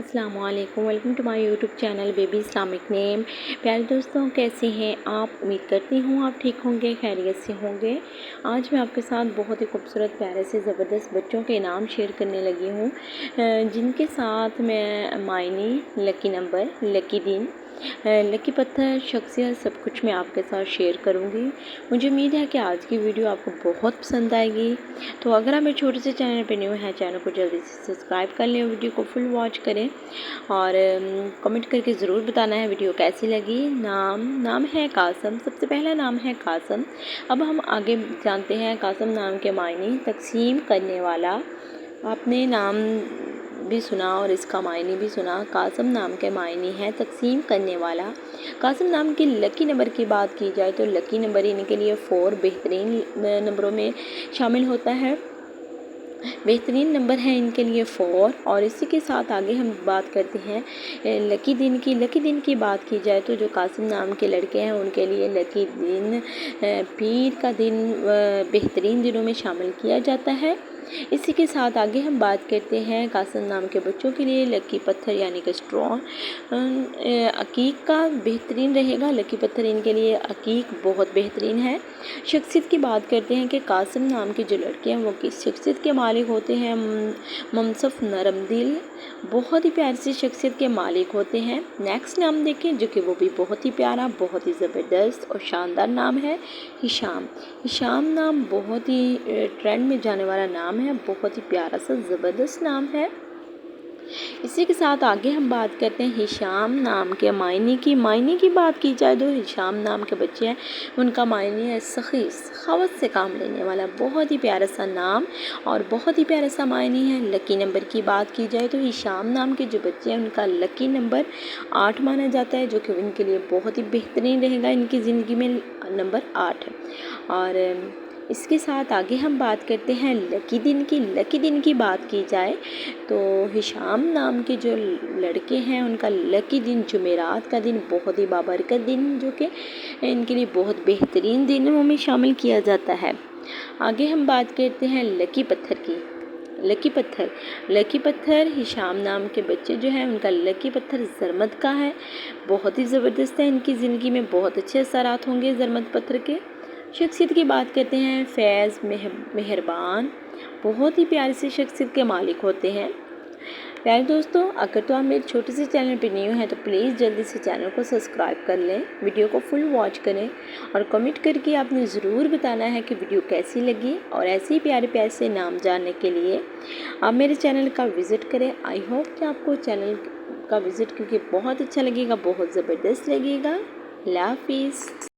अस्सलाम वालेकुम। Welcome to my YouTube channel baby Islamic name. प्यारे दोस्तों, कैसे हैं आप? उम्मीद करती हूँ आप ठीक होंगे, खैरियत से होंगे। आज मैं आपके साथ बहुत ही खूबसूरत प्यारे से ज़बरदस्त बच्चों के नाम शेयर करने लगी हूँ, जिनके साथ मैं मायने, लकी नंबर, लकी दिन, लकी पत्थर, शख्सियत सब कुछ मैं आपके साथ शेयर करूँगी। मुझे उम्मीद है कि आज की वीडियो आपको बहुत पसंद आएगी। तो अगर आप मेरे छोटे से चैनल पर न्यू हैं, चैनल को जल्दी से सब्सक्राइब कर लें, वीडियो को फुल वॉच करें और कमेंट करके ज़रूर बताना है वीडियो कैसी लगी। नाम है कासम। सबसे पहला नाम है कासम। अब हम आगे जानते हैं कासम नाम के मायने। तकसीम करने वाला। आपने नाम भी सुना और इसका मायने भी सुना। कासम नाम के मायने हैं तकसीम करने वाला। कासम नाम की लकी नंबर की बात की जाए तो लकी नंबर इनके लिए 4 बेहतरीन नंबरों में शामिल होता है। बेहतरीन नंबर है इनके लिए 4। और इसी के साथ आगे हम बात करते हैं लकी दिन की। लकी दिन की बात की जाए तो जो कासिम नाम के लड़के हैं उनके लिए लकी दिन पीर का दिन बेहतरीन दिनों में शामिल किया जाता है। इसी के साथ आगे हम बात करते हैं कासिम नाम के बच्चों के लिए लकी पत्थर यानी कि स्ट्रॉन्ग अकीक का बेहतरीन रहेगा। लकी पत्थर इनके लिए अकीक बहुत बेहतरीन है। शख्सियत की बात करते हैं कि कासिम नाम के जो लड़के हैं वो किस शख्सियत के मालिक होते हैं। मुनसफ, नरम दिल, बहुत ही प्यारी सी शख्सियत के मालिक होते हैं। नेक्स्ट नाम देखें जो कि वो भी बहुत ही प्यारा, बहुत ही ज़बरदस्त और शानदार नाम है हिशाम। हिशाम नाम बहुत ही ट्रेंड में जाने वाला नाम है, बहुत ही प्यारा सा ज़बरदस्त नाम है। इसी के साथ आगे हम बात करते हैं हिशाम नाम के मायने की बात की जाए तो हिशाम नाम के बच्चे हैं उनका मायने है सखी, सखावत से काम लेने वाला। बहुत ही प्यारा सा नाम और बहुत ही प्यारा सा मायने है। लकी नंबर की बात की जाए तो हिशाम नाम के जो बच्चे हैं उनका लकी नंबर 8 माना जाता है, जो कि इनके लिए बहुत ही बेहतरीन रहेगा। इनकी ज़िंदगी में नंबर 8 है। और इसके साथ आगे हम बात करते हैं लकी दिन की। लकी दिन की बात की जाए तो हिशाम नाम के जो लड़के हैं उनका लकी दिन जुमेरात का दिन बहुत ही बाबरकत दिन, जो कि इनके लिए बहुत बेहतरीन दिनों में शामिल किया जाता है। आगे हम बात करते हैं लकी पत्थर की। लकी पत्थर हिशाम नाम के बच्चे जो हैं उनका लकी पत्थर ज़रमत का है। बहुत ही ज़बरदस्त है। इनकी ज़िंदगी में बहुत अच्छे असरात होंगे ज़रमत पत्थर के। शख्सियत की बात करते हैं फैज़, मेहरबान, बहुत ही प्यारी सी शख्सियत के मालिक होते हैं। प्यारे दोस्तों, अगर तो आप मेरे छोटे से चैनल पर न्यू हैं तो प्लीज़ जल्दी से चैनल को सब्सक्राइब कर लें, वीडियो को फुल वॉच करें और कमेंट करके आपने ज़रूर बताना है कि वीडियो कैसी लगी। और ऐसे ही प्यारे प्यारे से नाम जानने के लिए आप मेरे चैनल का विज़िट करें। आई होप कि आपको चैनल का विज़िट करके बहुत अच्छा लगेगा, बहुत ज़बरदस्त लगेगा। अल्लाह हाफिज़।